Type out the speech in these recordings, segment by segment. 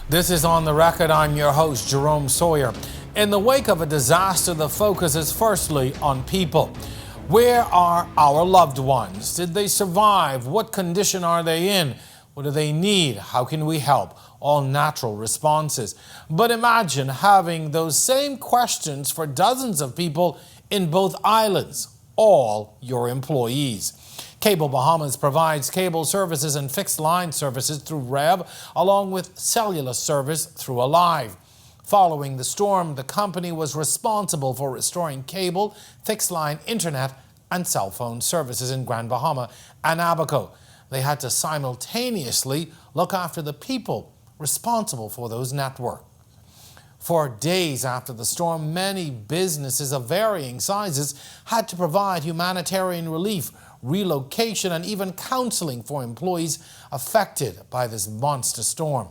This is On the Record. I'm your host, Jerome Sawyer. In the wake of a disaster, the focus is firstly on people. Where are our loved ones? Did they survive? What condition are they in? What do they need? How can we help? All natural responses. But imagine having those same questions for dozens of people in both islands, all your employees. Cable Bahamas provides cable services and fixed line services through REV, along with cellular service through Alive. Following the storm, the company was responsible for restoring cable, fixed line internet, and cell phone services in Grand Bahama and Abaco. They had to simultaneously look after the people responsible for those networks. For days after the storm, many businesses of varying sizes had to provide humanitarian relief, relocation, and even counseling for employees affected by this monster storm.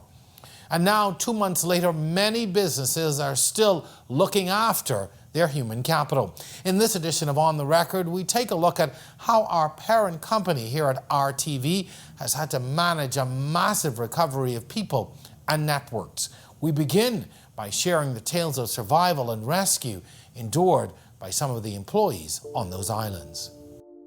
And now, 2 months later, many businesses are still looking after their human capital. In this edition of On the Record, we take a look at how our parent company here at RTV has had to manage a massive recovery of people and networks. We begin by sharing the tales of survival and rescue endured by some of the employees on those islands.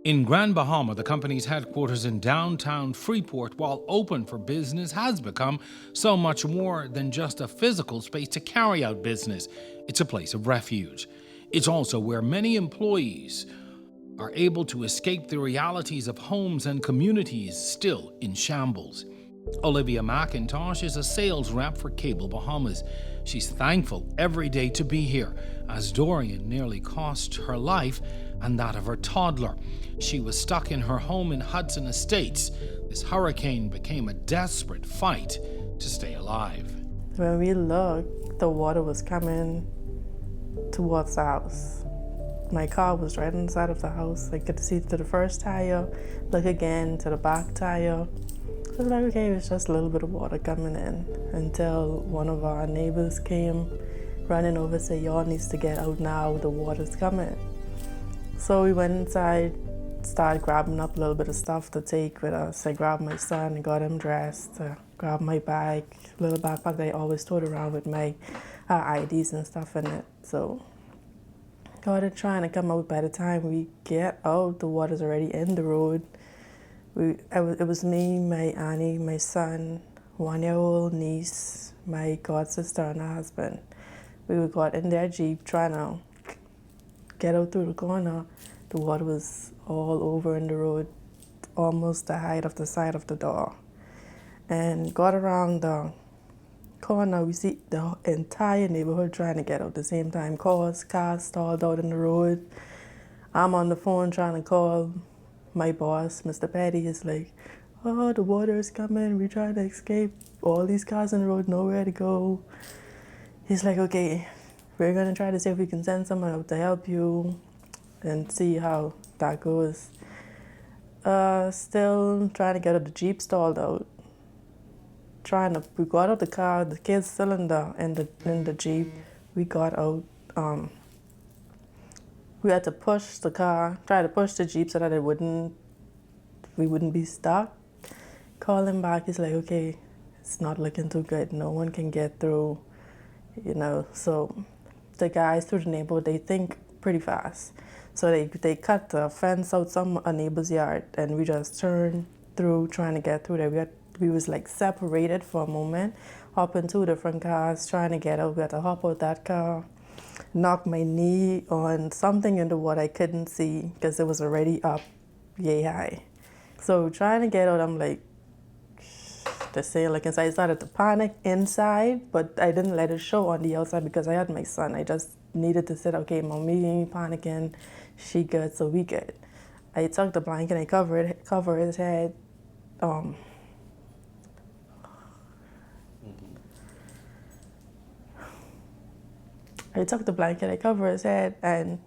In Grand Bahama, the company's headquarters in downtown Freeport, while open for business, has become so much more than just a physical space to carry out business. It's a place of refuge. It's also where many employees are able to escape the realities of homes and communities still in shambles. Olivia McIntosh is a sales rep for Cable Bahamas. She's thankful every day to be here, as Dorian nearly cost her life and that of her toddler. She was stuck in her home in Hudson Estates. This hurricane became a desperate fight to stay alive. When we looked, the water was coming towards the house. My car was right inside of the house. I could see to the first tire, look again to the back tire. So I was like, okay, it's just a little bit of water coming in, until one of our neighbors came running over and said, y'all needs to get out now, the water's coming. So we went inside, started grabbing up a little bit of stuff to take with us. I grabbed my son and got him dressed, grabbed my bag, little backpack that I always tote around with my IDs and stuff in it. So got it trying to come out. By the time we get out, the water's already in the road. It was me, my auntie, my son, 1-year-old niece, my god sister, and her husband. We got in their Jeep trying to get out through the corner. The water was all over in the road, almost the height of the side of the door. And got around the corner, we see the entire neighborhood trying to get out at the same time. Cars stalled out in the road. I'm on the phone trying to call my boss, Mr. Petty. Is like, oh, the water is coming, we're trying to escape. All these cars in the road, nowhere to go. He's like, okay, we're gonna try to see if we can send someone out to help you and see how that goes. Still trying to get the Jeep stalled out. We got out the car, the kids still in the Jeep. We got out. We had to push the car, try to push the Jeep so that we wouldn't be stuck. Call him back, he's like, okay, it's not looking too good. No one can get through, So the guys through the neighborhood, they think pretty fast. So they cut the fence out a neighbor's yard, and we just turned through trying to get through there. We was like separated for a moment, hopping two different cars, trying to get out. We had to hop out that car, knock my knee on something in the water I couldn't see because it was already up yay high. So trying to get out, I'm like, the sail like inside. I started to panic inside, but I didn't let it show on the outside because I had my son. I just needed to say, okay, mommy ain't panicking, she good, so we good. I took the blanket and I cover his head. I took the blanket, I covered his head, and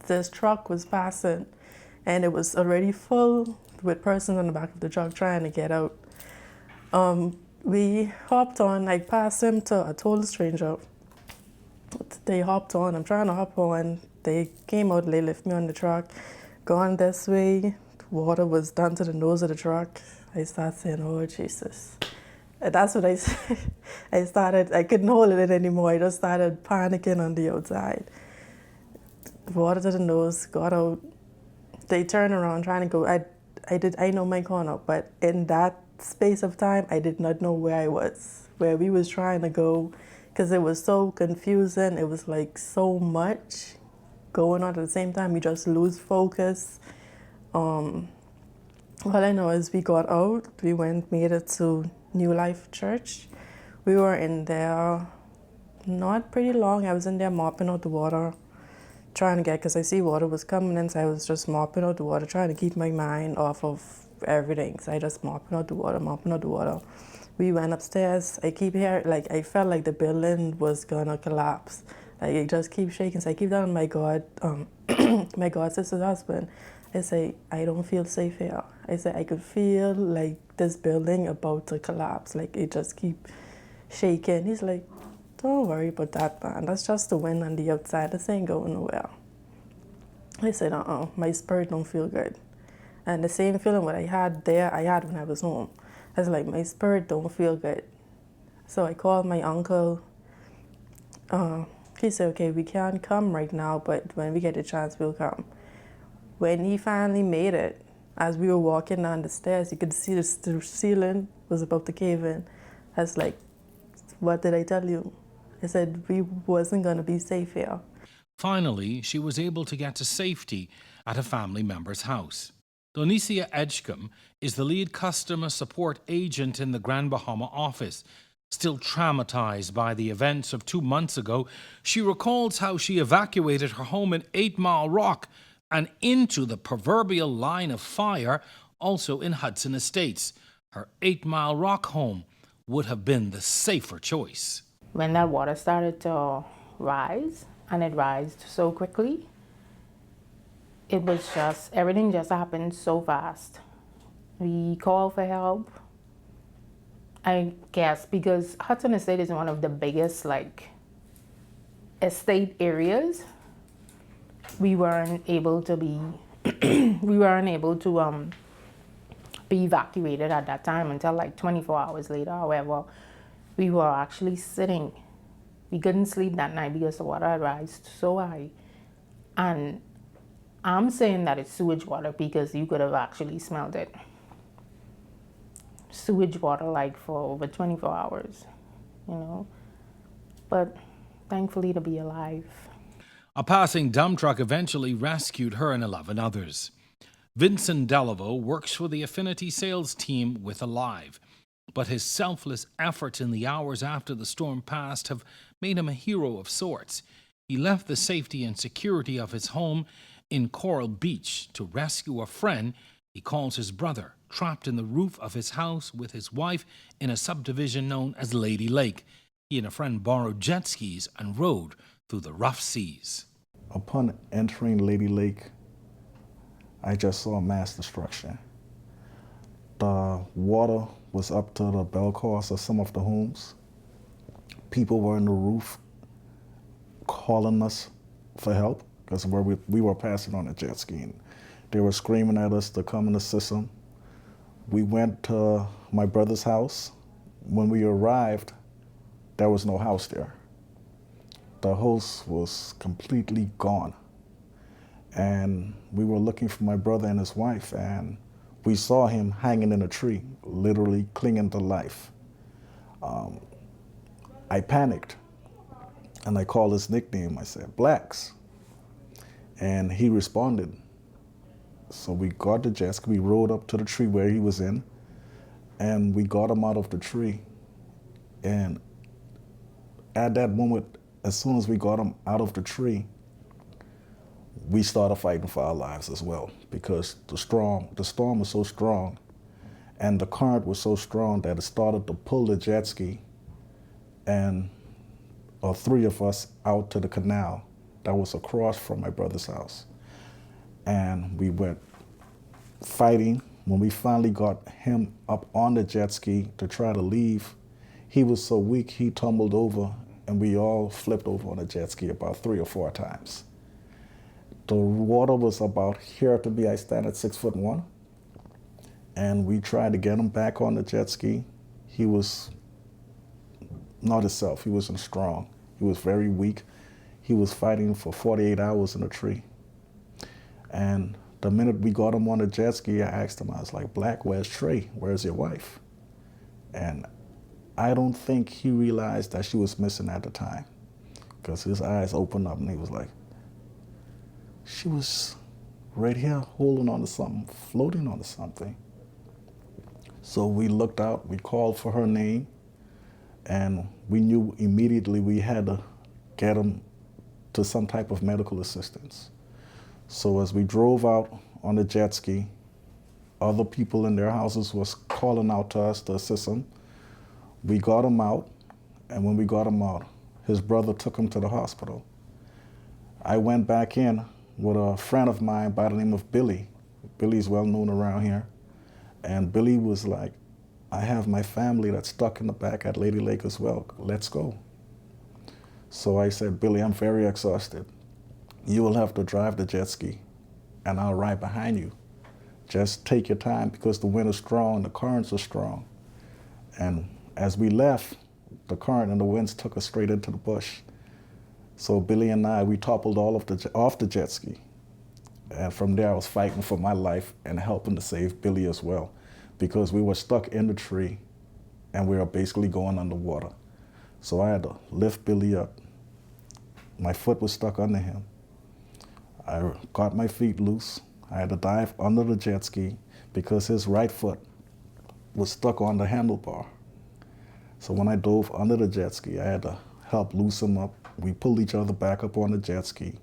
this truck was passing, and it was already full with persons in the back of the truck trying to get out. We hopped on. I passed him to a total stranger. They hopped on. I'm trying to hop on. They came out, they lifted me on the truck. Gone this way, water was down to the nose of the truck. I started saying, oh, Jesus. And that's what I said. I couldn't hold it anymore. I just started panicking on the outside. Water to the nose, got out. They turned around trying to go. I know my corner, but in that space of time, I did not know where I was, where we was trying to go, because it was so confusing. It was like so much going on at the same time. You just lose focus. All I know is we got out. We made it to New Life Church. We were in there not pretty long. I was in there mopping out the water, trying to because I see water was coming in, so I was just mopping out the water, trying to keep my mind off of everything. So I just mopping out the water. We went upstairs. I keep hearing, I felt like the building was gonna collapse. Like it just keeps shaking. So I keep telling my my god sister's husband, I say, I don't feel safe here. I say, I could feel like this building about to collapse. Like it just keep shaking. He's like, don't worry about that, man. That's just the wind on the outside. This ain't going nowhere. I said, my spirit don't feel good. And the same feeling what I had there, I had when I was home. I was like, my spirit don't feel good. So I called my uncle. He said, okay, we can't come right now, but when we get a chance, we'll come. When he finally made it, as we were walking down the stairs, you could see the ceiling was about to cave in. I was like, what did I tell you? I said we wasn't going to be safe here. Finally, she was able to get to safety at a family member's house. Donicia Edgecombe is the lead customer support agent in the Grand Bahama office. Still traumatized by the events of 2 months ago, she recalls how she evacuated her home in 8 Mile Rock and into the proverbial line of fire, also in Hudson Estates. Her 8 Mile Rock home would have been the safer choice. When that water started to rise, and it rised so quickly, it was just, everything just happened so fast. We called for help, I guess, because Hudson Estate is one of the biggest, estate areas. We weren't able to be be evacuated at that time until 24 hours later. However, we were actually sitting. We couldn't sleep that night because the water had risen so high. And I'm saying that it's sewage water because you could have actually smelled it. Sewage water for over 24 hours, But thankfully to be alive. A passing dump truck eventually rescued her and 11 others. Vincent Delaveau works for the Affinity sales team with Alive, but his selfless efforts in the hours after the storm passed have made him a hero of sorts. He left the safety and security of his home in Coral Beach to rescue a friend he calls his brother, trapped in the roof of his house with his wife in a subdivision known as Lady Lake. He and a friend borrowed jet skis and rode through the rough seas. Upon entering Lady Lake, I just saw mass destruction. The water was up to the bell course of some of the homes. People were on the roof calling us for help because we were passing on a jet ski. They were screaming at us to come and assist them. We went to my brother's house. When we arrived, there was no house there. The house was completely gone. And we were looking for my brother and his wife, and we saw him hanging in a tree, literally clinging to life. I panicked, and I called his nickname. I said, Blacks. And he responded. So we got the jet ski, we rode up to the tree where he was in, and we got him out of the tree. And at that moment, as soon as we got him out of the tree, we started fighting for our lives as well, because the storm was so strong and the current was so strong that it started to pull the jet ski and 3 of us out to the canal that was across from my brother's house. And we went fighting. When we finally got him up on the jet ski to try to leave, he was so weak, he tumbled over, and we all flipped over on the jet ski about 3 or 4 times. The water was about here to me. I stand at 6'1", and we tried to get him back on the jet ski. he was not himself. He wasn't strong. He was very weak. He was fighting for 48 hours in a tree. And the minute we got him on the jet ski, I asked him, I was like, Black, where's Trey? Where's your wife? And I don't think he realized that she was missing at the time, because his eyes opened up and he was like, she was right here holding on to something, floating onto something. So we looked out, we called for her name, and we knew immediately we had to get him to some type of medical assistance. So as we drove out on the jet ski, other people in their houses was calling out to us to assist him. We got him out, and when we got him out, his brother took him to the hospital. I went back in with a friend of mine by the name of Billy. Billy's well known around here. And Billy was like, I have my family that's stuck in the back at Lady Lake as well. Let's go. So I said, Billy, I'm very exhausted. You will have to drive the jet ski, and I'll ride behind you. Just take your time, because the wind is strong, the currents are strong. And as we left, the current and the winds took us straight into the bush. So Billy and I, we toppled all of off the jet ski. And from there, I was fighting for my life and helping to save Billy as well, because we were stuck in the tree and we were basically going underwater. So I had to lift Billy up. My foot was stuck under him. I got my feet loose. I had to dive under the jet ski because his right foot was stuck on the handlebar. So when I dove under the jet ski, I had to help loosen him up. We pulled each other back up on the jet ski,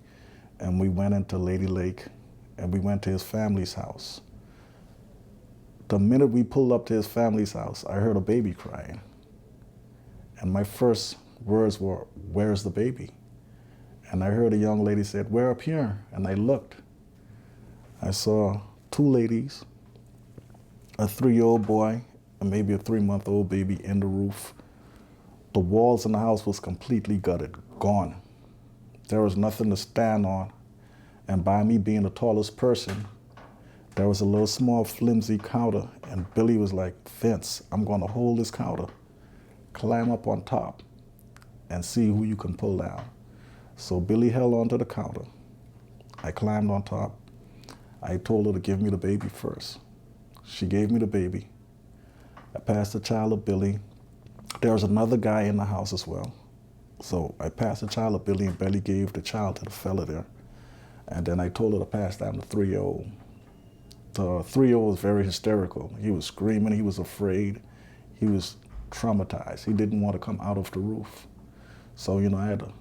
and we went into Lady Lake, and we went to his family's house. The minute we pulled up to his family's house, I heard a baby crying. And my first words were, where's the baby? And I heard a young lady said, we're up here. And I looked. I saw two ladies, a 3-year-old boy, and maybe a 3-month-old baby in the roof. The walls in the house was completely gutted, gone. There was nothing to stand on. And by me being the tallest person, there was a little small flimsy counter, and Billy was like, Vince, I'm gonna hold this counter, climb up on top, and see who you can pull down. So Billy held onto the counter. I climbed on top. I told her to give me the baby first. She gave me the baby. I passed the child to Billy. There was another guy in the house as well. So I passed the child to Billy, and Billy gave the child to the fella there. And then I told her to pass down the 3-year-old. The 3-year-old was very hysterical. He was screaming, he was afraid, he was traumatized. He didn't want to come out of the roof. So, I had to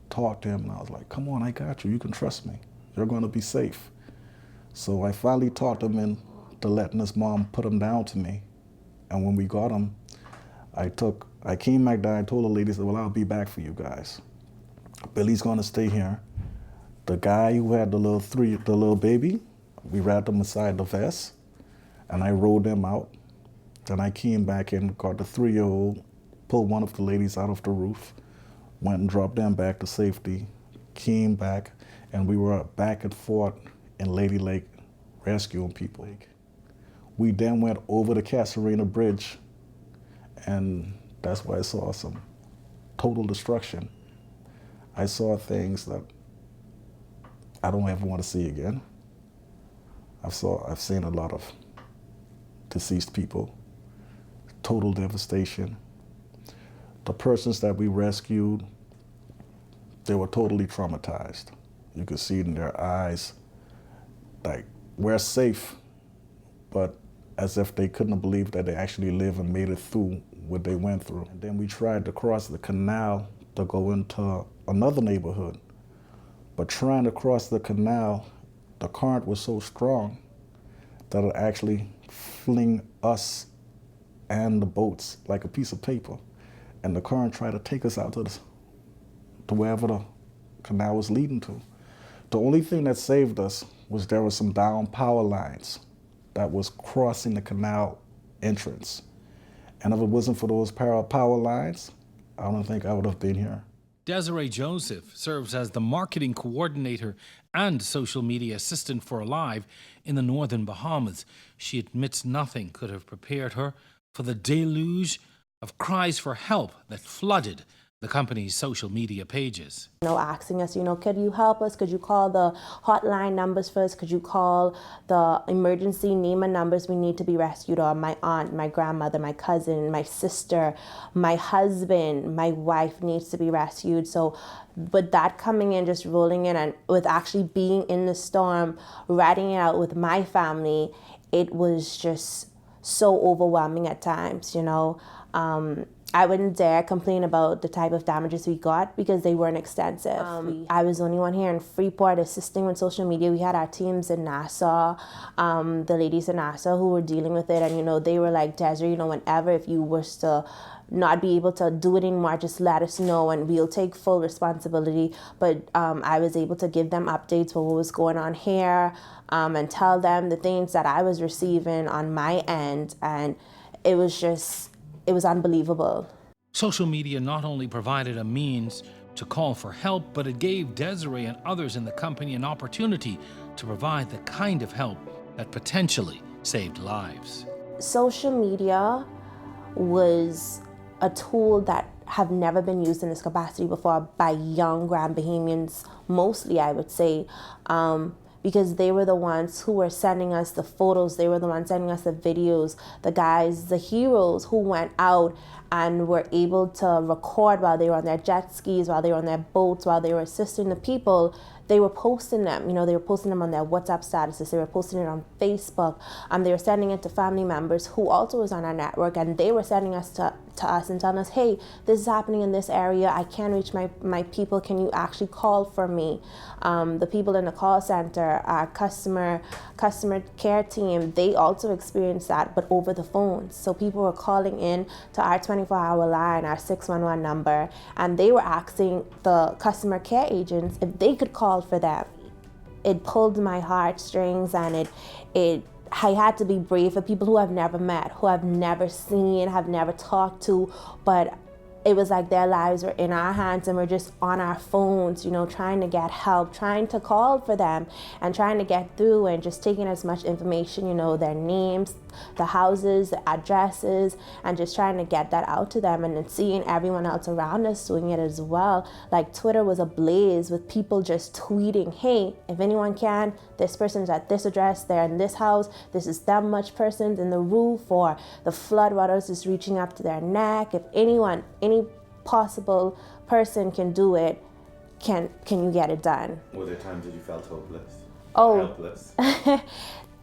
talk to him, and I was like, come on, I got you, you can trust me. You're gonna be safe. So I finally talked him into letting his mom put him down to me. And when we got him, I came back down, I told the ladies, well, I'll be back for you guys. Billy's gonna stay here. The guy who had the little baby, we wrapped him inside the vest, and I rolled him out. Then I came back in, got the 3-year-old, pulled one of the ladies out of the roof, went and dropped them back to safety, came back, and we were back and forth in Lady Lake rescuing people. We then went over the Casarena Bridge, and that's where I saw some total destruction. I saw things that I don't ever want to see again. I've seen a lot of deceased people, total devastation. The persons that we rescued, they were totally traumatized. You could see it in their eyes, like, we're safe, but as if they couldn't believe that they actually lived and made it through what they went through. And then we tried to cross the canal to go into another neighborhood. But trying to cross the canal, the current was so strong that it actually fling us and the boats like a piece of paper. And the current tried to take us out to wherever the canal was leading to. The only thing that saved us was there were some down power lines that was crossing the canal entrance. And if it wasn't for those power lines, I don't think I would have been here. Desiree Joseph serves as the marketing coordinator and social media assistant for Alive in the northern Bahamas. She admits nothing could have prepared her for the deluge of cries for help that flooded the company's social media pages. Asking us, could you help us? Could you call the hotline numbers first? Could you call the emergency NEMA numbers? We need to be rescued. Or my aunt, my grandmother, my cousin, my sister, my husband, my wife needs to be rescued. So with that coming in, just rolling in, and with actually being in the storm, riding it out with my family, it was just so overwhelming at times, I wouldn't dare complain about the type of damages we got because they weren't extensive. I was the only one here in Freeport assisting with social media. We had our teams in Nassau, the ladies in Nassau who were dealing with it, and they were like, Desiree, whenever if you wish to not be able to do it anymore, just let us know and we'll take full responsibility. But I was able to give them updates for what was going on here, and tell them the things that I was receiving on my end, and it was unbelievable. Social media not only provided a means to call for help, but it gave Desiree and others in the company an opportunity to provide the kind of help that potentially saved lives. Social media was a tool that have never been used in this capacity before by young Grand Bahamians, mostly I would say, because they were the ones who were sending us the photos, they were the ones sending us the videos, the guys, the heroes who went out and were able to record while they were on their jet skis, while they were on their boats, while they were assisting the people. They were posting them, they were posting them on their WhatsApp statuses, they were posting it on Facebook, they were sending it to family members who also was on our network, and they were sending us to us and telling us, hey, this is happening in this area, I can't reach my people, can you actually call for me? The people in the call center, our customer care team, they also experienced that, but over the phone. So people were calling in to our 24-hour line, our 611 number, and they were asking the customer care agents if they could call for them. It pulled my heartstrings, and I had to be brave for people who I've never met, who I've never seen, have never talked to, but it was like their lives were in our hands and we're just on our phones, trying to get help, trying to call for them and trying to get through and just taking as much information, their names, the houses, the addresses, and just trying to get that out to them, and then seeing everyone else around us doing it as well. Like Twitter was ablaze with people just tweeting, hey, if anyone can, this person's at this address, they're in this house, this is that much persons in the roof, or the flood waters is reaching up to their neck. If anyone, any possible person can do it, can you get it done? Were there times that you felt hopeless? Oh, helpless?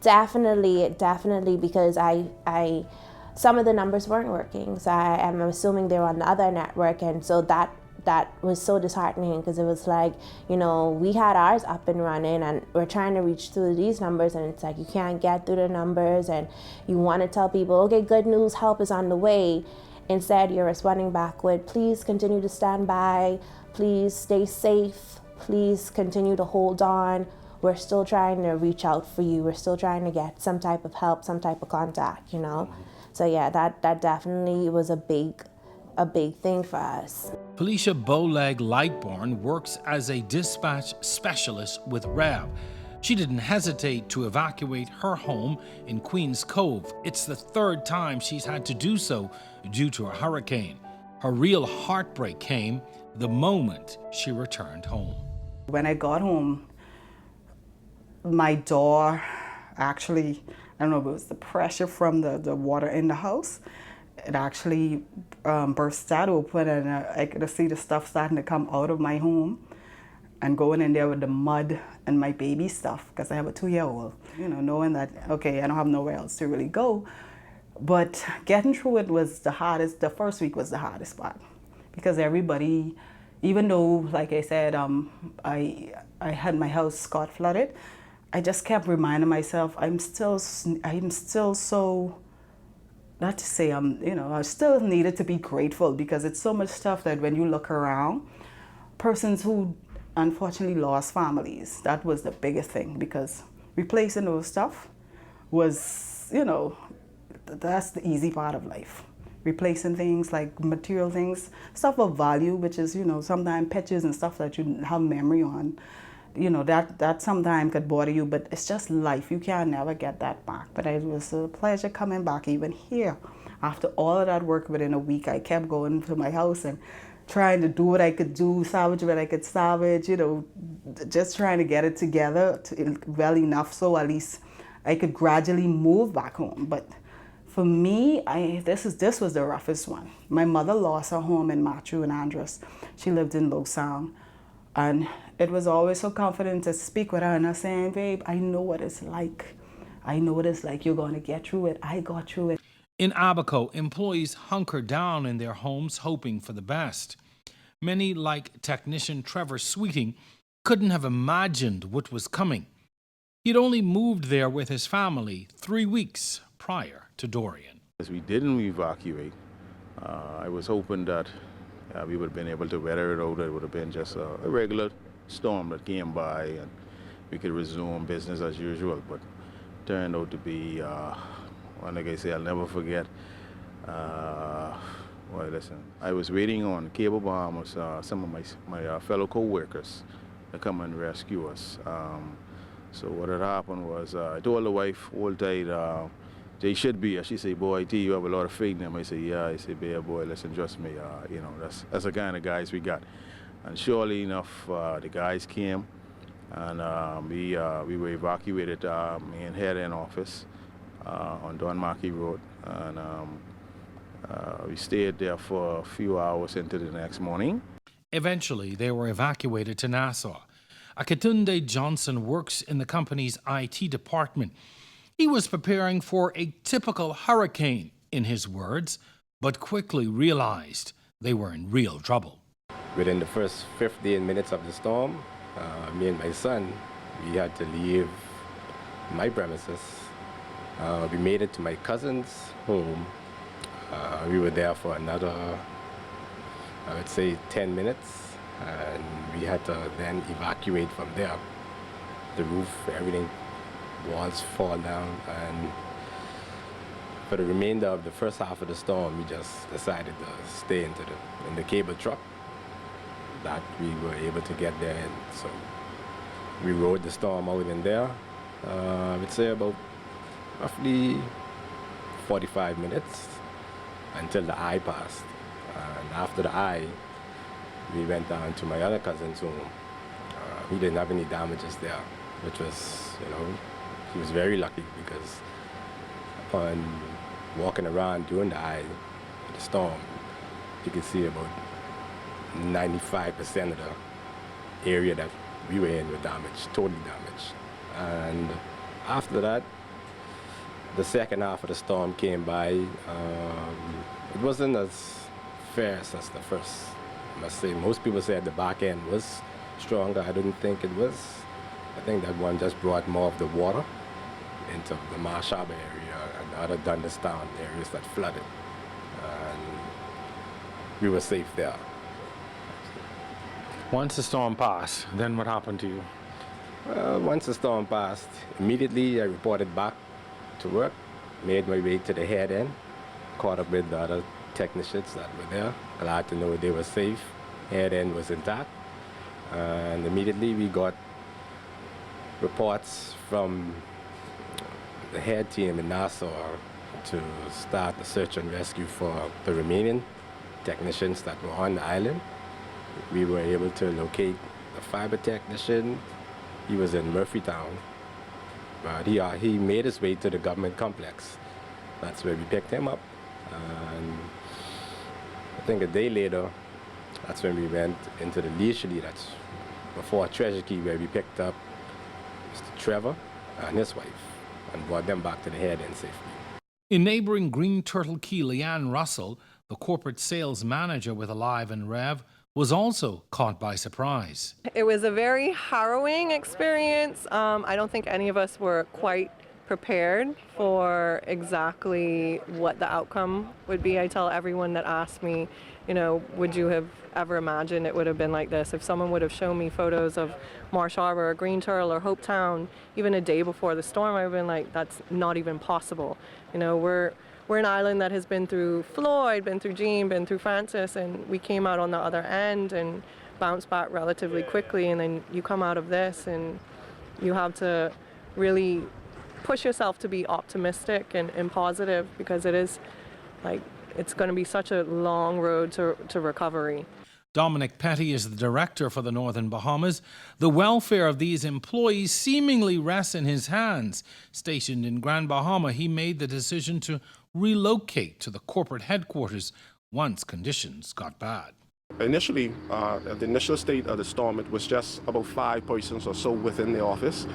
Definitely, because I some of the numbers weren't working, so I'm assuming they were on the other network, and so that was so disheartening, because it was like, we had ours up and running and we're trying to reach through these numbers, and it's like you can't get through the numbers, and you want to tell people, okay, good news, help is on the way. Instead, you're responding back with, please continue to stand by, please stay safe, please continue to hold on. We're still trying to reach out for you. We're still trying to get some type of help, some type of contact, So yeah, that definitely was a big thing for us. Felicia Bowleg Lightbourne works as a dispatch specialist with REV. She didn't hesitate to evacuate her home in Queens Cove. It's the third time she's had to do so due to a hurricane. Her real heartbreak came the moment she returned home. When I got home, my door actually, I don't know if it was the pressure from the water in the house, it actually burst that open, and I could see the stuff starting to come out of my home and going in there with the mud and my baby stuff, because I have a 2-year-old, knowing that, okay, I don't have nowhere else to really go. But getting through it was the hardest. The first week was the hardest part, because everybody, even though, like I said, I had my house scot flooded, I just kept reminding myself, I'm still so, not to say I still needed to be grateful, because it's so much stuff that when you look around, persons who unfortunately lost families, that was the biggest thing, because replacing those stuff was, that's the easy part of life. Replacing things like material things, stuff of value, which is, sometimes pictures and stuff that you have memory on. That sometimes could bother you, but it's just life. You can never get that back. But it was a pleasure coming back even here After all of that work within a week, I kept going to my house and trying to do what I could do, salvage what I could salvage, you know, just trying to get it together well enough so at least I could gradually move back home. But for me, this was the roughest one. My mother lost her home in Matthew and Andros. She lived in Lausanne. And it was always so confident to speak with her and her saying, babe, I know what it's like. I know what it's like. You're going to get through it. I got through it. In Abaco, employees hunker down in their homes hoping for the best. Many, like technician Trevor Sweeting, couldn't have imagined what was coming. He'd only moved there with his family 3 weeks prior to Dorian. As we didn't evacuate, I was hoping that we would have been able to weather it out. It would have been just a regular storm that came by and we could resume business as usual. But it turned out to be, like I say, I'll never forget. Well, listen, I was waiting on Cable Bahamas, some of my fellow co-workers to come and rescue us. So what had happened was I told the wife, hold tight, they should be. She said, boy, T, you have a lot of faith in them. I said, yeah. I said, babe, boy, listen, trust me. You know, that's the kind of guys we got. And surely enough, the guys came, and we were evacuated in head-end office on Don Mackey Road. And we stayed there for a few hours into the next morning. Eventually, they were evacuated to Nassau. Akatunde Johnson works in the company's IT department. He was preparing for a typical hurricane, in his words, but quickly realized they were in real trouble. Within the first 15 minutes of the storm, me and my son, we had to leave my premises. We made it to my cousin's home. We were there for another, I would say, 10 minutes, and we had to then evacuate from there. The roof, everything, walls fall down, and for the remainder of the first half of the storm, we just decided to stay in the cable truck that we were able to get there in. So we rode the storm out in there, I would say about roughly 45 minutes until the eye passed. And after the eye, we went down to my other cousin's home. He didn't have any damages there, which was, you know, he was very lucky because upon walking around during the eye of the storm, you could see about 95% of the area that we were in were damaged, totally damaged. And after that, the second half of the storm came by. It wasn't as fierce as the first, I must say. Most people said the back end was stronger. I didn't think it was. I think that one just brought more of the water into the Marsh Harbor area and other Dunderstown areas that flooded. And we were safe there. Once the storm passed, then what happened to you? Well, once the storm passed, immediately I reported back to work, made my way to the head end, caught up with the other technicians that were there. Glad to know they were safe. Head end was intact. And immediately we got reports from the head team in Nassau to start the search and rescue for the remaining technicians that were on the island. We were able to locate the fiber technician. He was in Murphytown, but he made his way to the government complex. That's where we picked him up. And I think a day later, that's when we went into the Leisurely, that's before Treasure Key, where we picked up Mr. Trevor and his wife and brought them back to the head end safely. In neighboring Green Turtle Key, Leanne Russell, the corporate sales manager with Alive and Rev, was also caught by surprise. It was a very harrowing experience. I don't think any of us were quite prepared for exactly what the outcome would be. I tell everyone that asks me, you know, would you have ever imagined it would have been like this? If someone would have shown me photos of Marsh Harbor or Green Turtle or Hopetown even a day before the storm, I would have been like, that's not even possible. You know, we're an island that has been through Floyd, been through Jean, been through Francis, and we came out on the other end and bounced back relatively quickly. And then you come out of this and you have to really push yourself to be optimistic and positive, because it is Like, it's going to be such a long road to recovery. Dominic Petty is the director for the Northern Bahamas. The welfare of these employees seemingly rests in his hands. Stationed in Grand Bahama, he made the decision to relocate to the corporate headquarters once conditions got bad. Initially, at the initial state of the storm, it was just about 5 persons or so within the office.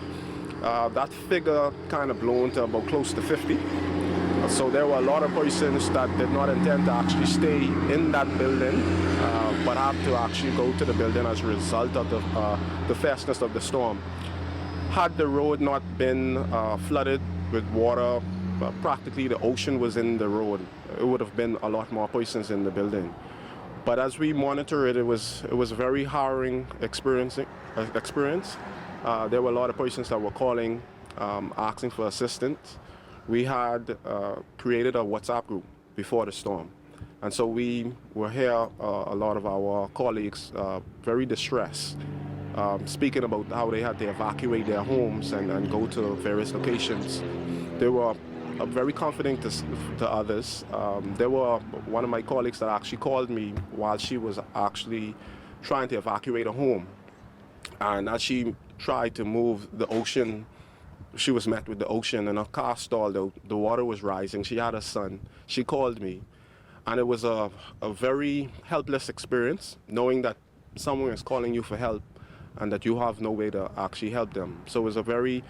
That figure kind of blown to about close to 50. So there were a lot of persons that did not intend to actually stay in that building, but had to actually go to the building as a result of the fastness of the storm. Had the road not been flooded with water, practically the ocean was in the road, it would have been a lot more persons in the building. But as we monitor it, it was a very harrowing experience. There were a lot of persons that were calling, asking for assistance. We had created a WhatsApp group before the storm. And so we were here, a lot of our colleagues, very distressed, speaking about how they had to evacuate their homes and go to various locations. They were very confident to others. There were one of my colleagues that actually called me while she was actually trying to evacuate a home. And as she tried to move the ocean, she was met with the ocean and her car stalled out. The water was rising. She had a son. She called me. And it was a very helpless experience, knowing that someone is calling you for help and that you have no way to actually help them. So it was a very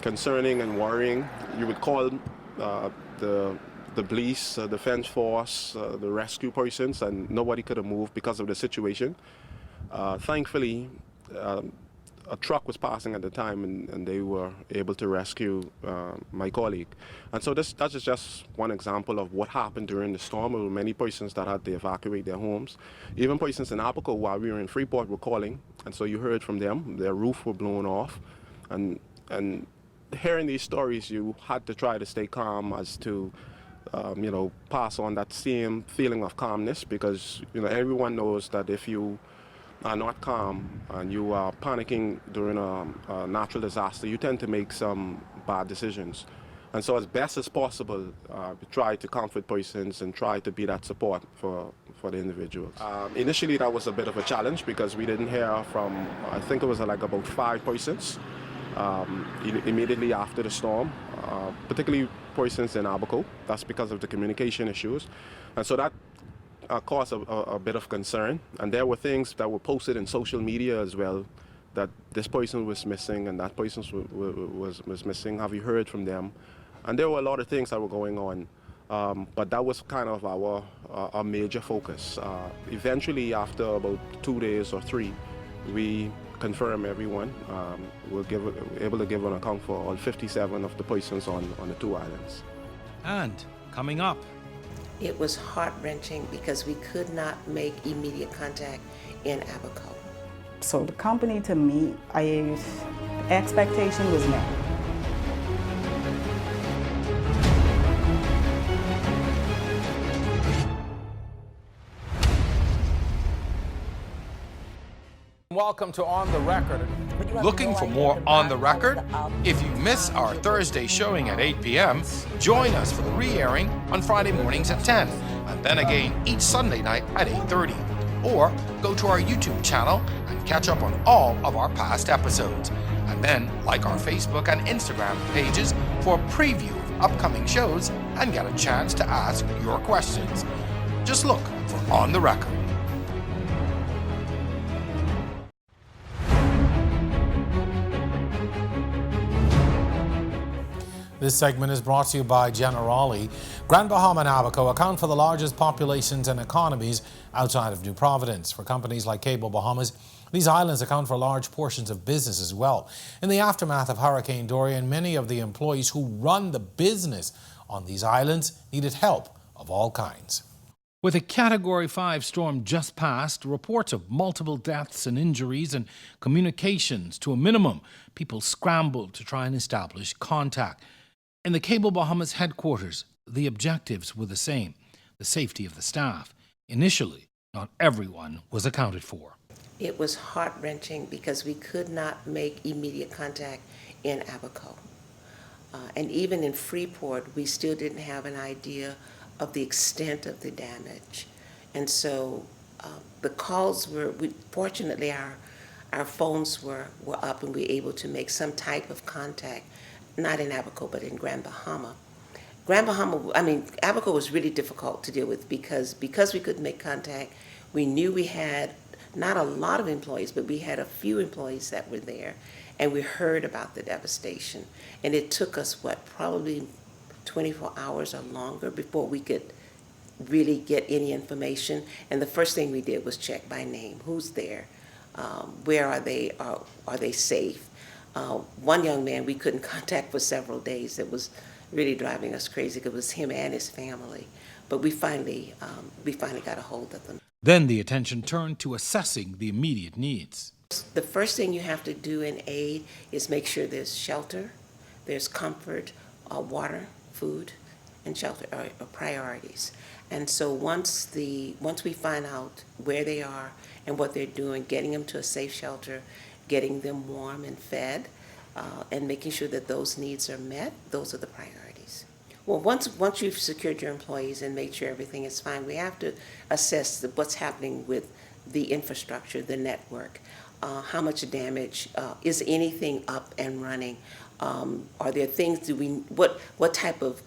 concerning and worrying. You would call the police, the defense force, the rescue persons, and nobody could have moved because of the situation. Thankfully, a truck was passing at the time, and they were able to rescue my colleague. And so that is just one example of what happened during the storm. There were many persons that had to evacuate their homes. Even persons in Abaco, while we were in Freeport, were calling, and so you heard from them. Their roof were blown off, and hearing these stories, you had to try to stay calm as to pass on that same feeling of calmness, because everyone knows that if you are not calm and you are panicking during a natural disaster, you tend to make some bad decisions. And so as best as possible, we try to comfort persons and try to be that support for the individuals. Initially, that was a bit of a challenge because we didn't hear from, I think it was like about 5 persons immediately after the storm, particularly persons in Abaco. That's because of the communication issues. And so that caused a bit of concern, and there were things that were posted in social media as well, that this person was missing and that person was missing. Have you heard from them? And there were a lot of things that were going on, but that was kind of our major focus. Eventually, after about 2 days or 3, we confirmed everyone. We're able to give an account for all 57 of the persons on the 2 islands. And coming up, it was heart-wrenching because we could not make immediate contact in Abaco. So the company, to me, expectation was met. welcome to On the Record. Looking for more On the Record? If you miss our Thursday showing at 8 p.m., join us for the re-airing on Friday mornings at 10, and then again each Sunday night at 8:30. Or go to our YouTube channel and catch up on all of our past episodes. And then like our Facebook and Instagram pages for a preview of upcoming shows and get a chance to ask your questions. Just look for On the Record. This segment is brought to you by Generali. Grand Bahama and Abaco account for the largest populations and economies outside of New Providence. For companies like Cable Bahamas, these islands account for large portions of business as well. In the aftermath of Hurricane Dorian, many of the employees who run the business on these islands needed help of all kinds. With a Category 5 storm just passed, reports of multiple deaths and injuries and communications to a minimum, people scrambled to try and establish contact. In the Cable Bahamas headquarters, the objectives were the same, the safety of the staff. Initially, not everyone was accounted for. It was heart-wrenching because we could not make immediate contact in Abaco. And even in Freeport, we still didn't have an idea of the extent of the damage. And so the calls fortunately our phones were up and we were able to make some type of contact, not in Abaco, but in Grand Bahama. Abaco was really difficult to deal with because we couldn't make contact. We knew we had not a lot of employees, but we had a few employees that were there, and we heard about the devastation. And it took us, probably 24 hours or longer before we could really get any information. And the first thing we did was check by name. Who's there? Where are they? Are they safe? One young man we couldn't contact for several days. It was really driving us crazy. It was him and his family. But we finally got a hold of them. Then the attention turned to assessing the immediate needs. The first thing you have to do in aid is make sure there's shelter, there's comfort, water, food, and shelter are priorities. And so once we find out where they are and what they're doing, getting them to a safe shelter, getting them warm and fed, and making sure that those needs are met, those are the priorities. Well, once you've secured your employees and made sure everything is fine, we have to assess what's happening with the infrastructure, the network. How much damage, is anything up and running? Are there things, what type of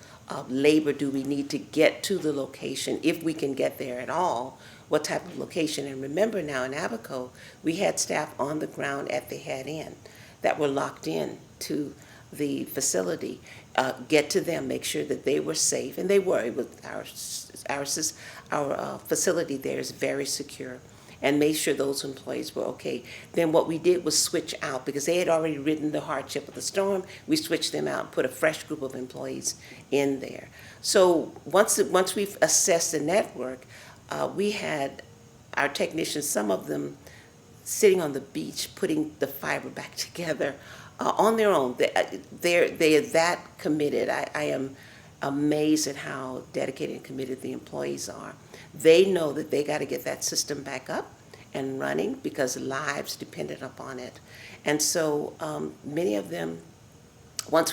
labor do we need to get to the location, if we can get there at all? What type of location? And remember now in Abaco, we had staff on the ground at the head end that were locked in to the facility, get to them, make sure that they were safe, and they were. Our facility there is very secure, and made sure those employees were okay. Then what we did was switch out, because they had already ridden the hardship of the storm. We switched them out and put a fresh group of employees in there. So once we've assessed the network, we had our technicians, some of them sitting on the beach, putting the fiber back together on their own. They are that committed. I am amazed at how dedicated and committed the employees are. They know that they got to get that system back up and running because lives depended upon it. And so many of them, once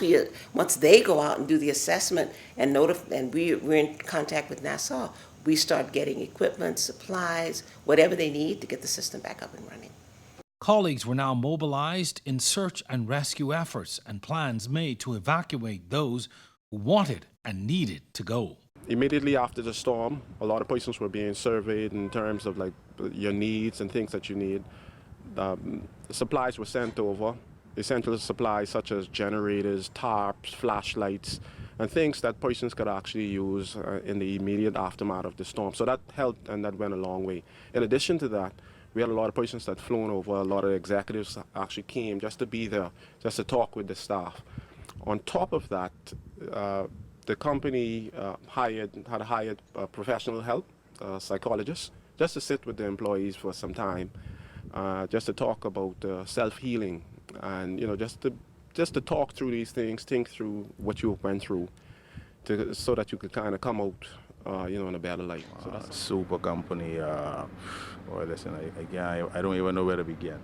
they go out and do the assessment and we're in contact with Nassau, we start getting equipment, supplies, whatever they need to get the system back up and running. Colleagues were now mobilized in search and rescue efforts and plans made to evacuate those who wanted and needed to go. Immediately after the storm, a lot of persons were being surveyed in terms of like your needs and things that you need. The supplies were sent over, essential supplies such as generators, tarps, flashlights, and things that persons could actually use in the immediate aftermath of the storm. So that helped, and that went a long way. In addition to that, we had a lot of persons that flown over. A lot of executives actually came just to be there, just to talk with the staff. On top of that, the company had hired professional help, psychologists, just to sit with the employees for some time, just to talk about self-healing, and just to talk through these things, think through what you went through, so that you could kind of come out, in a better light. So that's super company. Listen, I don't even know where to begin.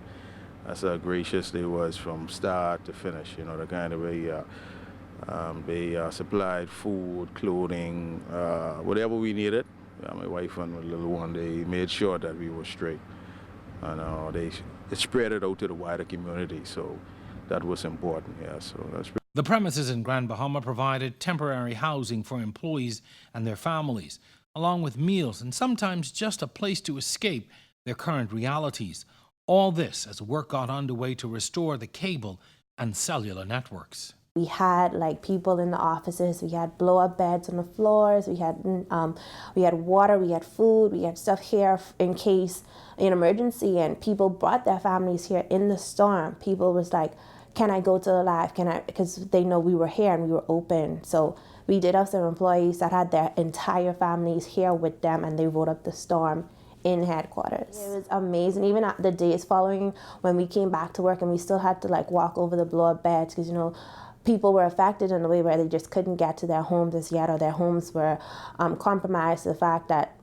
That's how gracious they was from start to finish. The kind of way they supplied food, clothing, whatever we needed. My wife and my little one, they made sure that we were straight. And they spread it out to the wider community, so that was important. Yeah, so that's. The premises in Grand Bahama provided temporary housing for employees and their families, along with meals and sometimes just a place to escape their current realities. All this as work got underway to restore the cable and cellular networks. We had people in the offices. We had blow-up beds on the floors. We had water. We had food. We had stuff here in case an emergency. And people brought their families here in the storm. People was like, "Can I go to the live? Can I?" Because they know we were here and we were open. So we did have some employees that had their entire families here with them, and they rode up the storm in headquarters. It was amazing. Even at the days following, when we came back to work, and we still had to walk over the blow-up beds because people were affected in a way where they just couldn't get to their homes as yet, or their homes were compromised. The fact that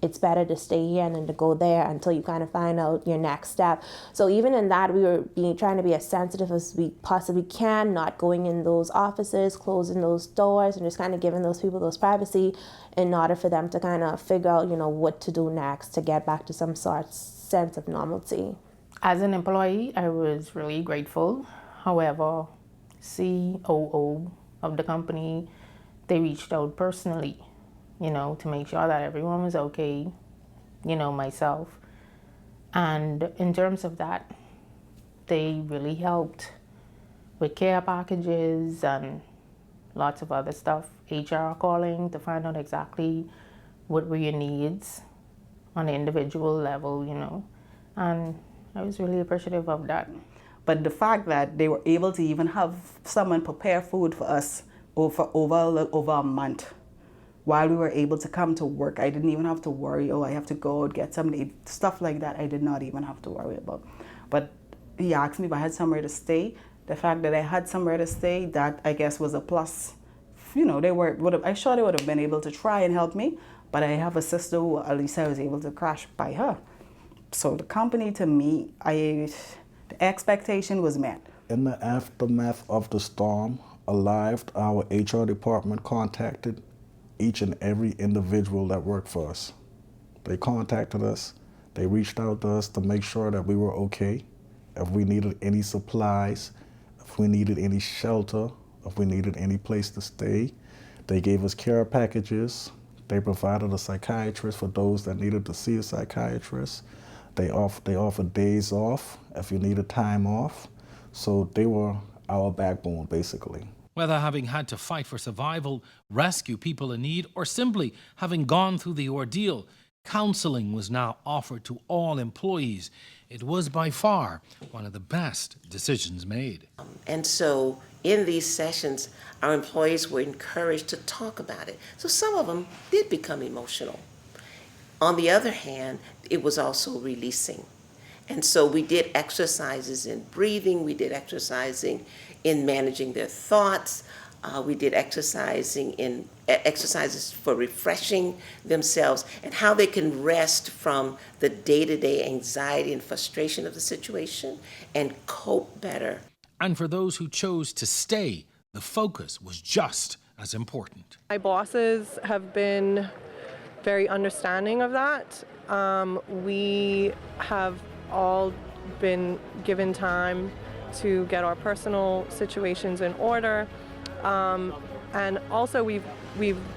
it's better to stay here and then to go there until you kind of find out your next step. So even in that, we were trying to be as sensitive as we possibly can, not going in those offices, closing those doors, and just kind of giving those people those privacy in order for them to kind of figure out, what to do next to get back to some sort of sense of normalcy. As an employee, I was really grateful. However, COO of the company, they reached out personally, to make sure that everyone was okay, myself. And in terms of that, they really helped with care packages and lots of other stuff. HR calling to find out exactly what were your needs on an individual level, and I was really appreciative of that. But the fact that they were able to even have someone prepare food for us over a month while we were able to come to work. I didn't even have to worry, I have to go and get something, stuff like that. I did not even have to worry about. But he asked me if I had somewhere to stay. The fact that I had somewhere to stay, that I guess was a plus. I'm sure they would have been able to try and help me, but I have a sister who at least I was able to crash by her. So the company, to me, the expectation was met. In the aftermath of the storm, our HR department contacted each and every individual that worked for us. They contacted us. They reached out to us to make sure that we were okay. If we needed any supplies, if we needed any shelter, if we needed any place to stay, they gave us care packages. They provided a psychiatrist for those that needed to see a psychiatrist. They offered days off if you needed time off. So they were our backbone, basically. Whether having had to fight for survival, rescue people in need, or simply having gone through the ordeal, counseling was now offered to all employees. It was by far one of the best decisions made. And so in these sessions, our employees were encouraged to talk about it. So some of them did become emotional. On the other hand, it was also releasing. And so we did exercises in breathing, we did exercising in managing their thoughts, we did exercises for refreshing themselves and how they can rest from the day-to-day anxiety and frustration of the situation and cope better. And for those who chose to stay, the focus was just as important. My bosses have been very understanding of that. We have all been given time to get our personal situations in order, and also we've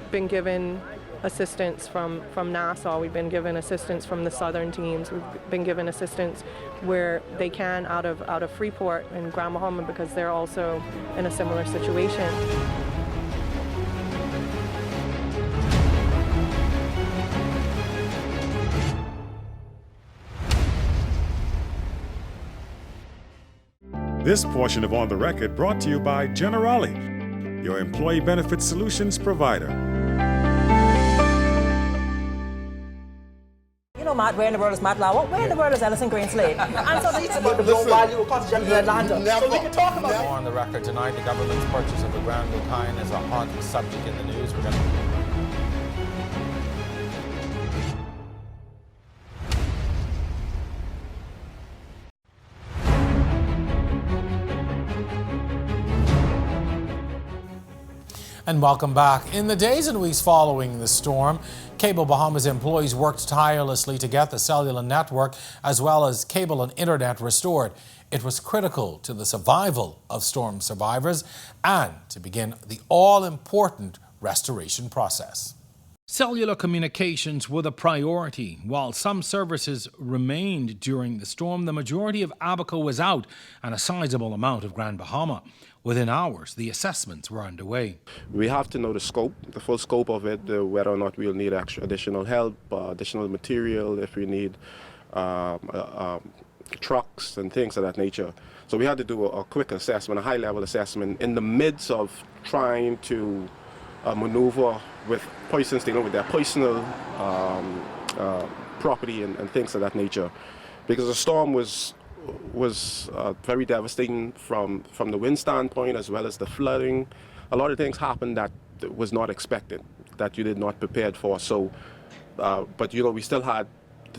been given assistance from Nassau. We've been given assistance from the southern teams. We've been given assistance where they can out of Freeport and Grand Bahama, because they're also in a similar situation. This portion of On the Record brought to you by Generali, your employee benefits solutions provider. You know, Matt, where in the world is Matt Lauer? Where in the world is Ellison Greenslade? And so it's about the low value of continental Atlanta. So we can talk about it. More on the record tonight, the government's purchase of the Grand Lucayan is a hot subject in the news. We're going to... And welcome back. In the days and weeks following the storm, Cable Bahamas employees worked tirelessly to get the cellular network as well as cable and internet restored. It was critical to the survival of storm survivors and to begin the all-important restoration process. Cellular communications were the priority. While some services remained during the storm, the majority of Abaco was out and a sizable amount of Grand Bahama. Within hours, the assessments were underway. We have to know the scope, the full scope of it, whether or not we'll need additional help, additional material, if we need trucks and things of that nature. So we had to do a quick assessment, a high-level assessment in the midst of trying to maneuver with persons dealing with their personal property and things of that nature. Because the storm was very devastating from the wind standpoint as well as the flooding. A lot of things happened that was not expected, that you did not prepare for. So But we still had,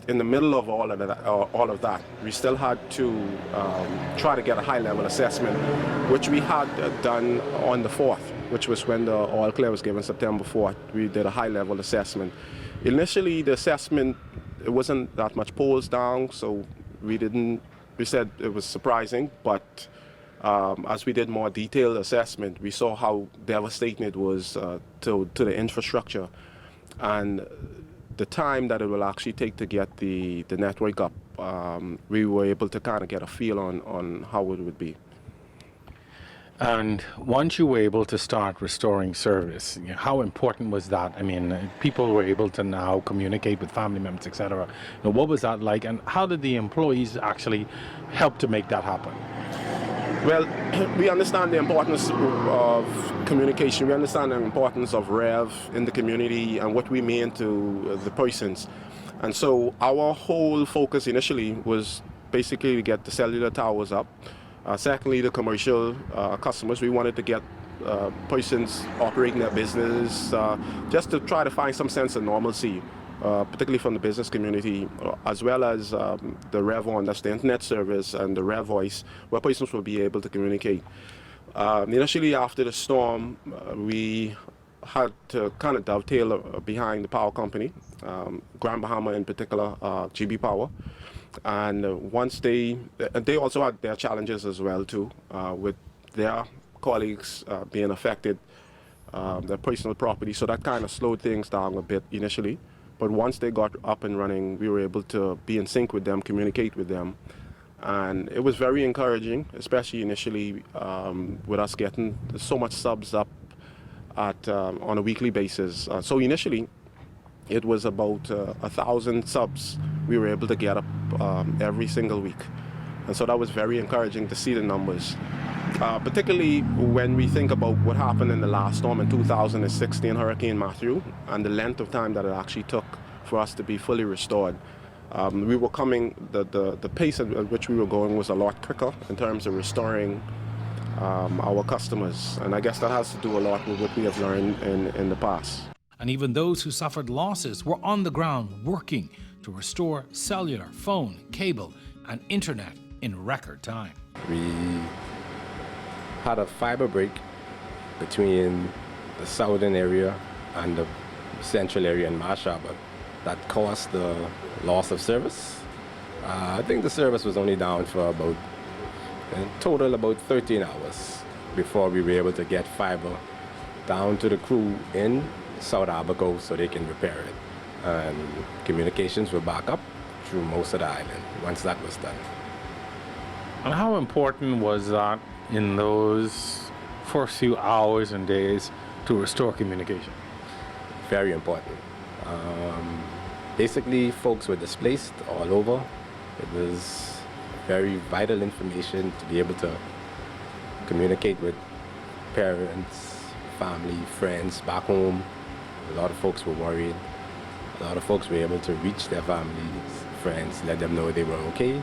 in the middle of all of that, we still had to try to get a high-level assessment, which we had done on the 4th, which was when the all clear was given September 4th. We did a high-level assessment. Initially, the assessment, it wasn't that much polls down, so we said it was surprising, but as we did more detailed assessment, we saw how devastating it was to the infrastructure and the time that it will actually take to get the network up. We were able to kind of get a feel on how it would be. And once you were able to start restoring service, how important was that? I mean, people were able to now communicate with family members, etc. What was that like, and how did the employees actually help to make that happen? Well, we understand the importance of communication. We understand the importance of REV in the community and what we mean to the persons. And so our whole focus initially was basically to get the cellular towers up. Secondly, the commercial customers. We wanted to get persons operating their business just to try to find some sense of normalcy, particularly from the business community, as well as the REV-ON, that's the internet service, and the REV-Voice, where persons will be able to communicate. Initially, after the storm, we had to kind of dovetail behind the power company, Grand Bahama in particular, GB Power. And once they also had their challenges as well too, with their colleagues being affected, their personal property. So that kind of slowed things down a bit initially. But once they got up and running, we were able to be in sync with them, communicate with them. And it was very encouraging, especially initially with us getting so much subs up on a weekly basis. So initially, it was about 1,000 subs we were able to get up every single week. And so that was very encouraging to see the numbers. Particularly when we think about what happened in the last storm in 2016, Hurricane Matthew, and the length of time that it actually took for us to be fully restored. We were coming, the pace at which we were going was a lot quicker in terms of restoring our customers. And I guess that has to do a lot with what we have learned in the past. And even those who suffered losses were on the ground working to restore cellular, phone, cable, and internet in record time. We had a fiber break between the southern area and the central area in Marsh Harbor that caused the loss of service. I think the service was only down for about, in total, about 13 hours before we were able to get fiber down to the crew in South Harbor Coast so they can repair it. And communications were back up through most of the island once that was done. And how important was that in those first few hours and days to restore communication? Very important. Basically, folks were displaced all over. It was very vital information to be able to communicate with parents, family, friends back home. A lot of folks were worried. A lot of folks were able to reach their families, friends, let them know they were okay.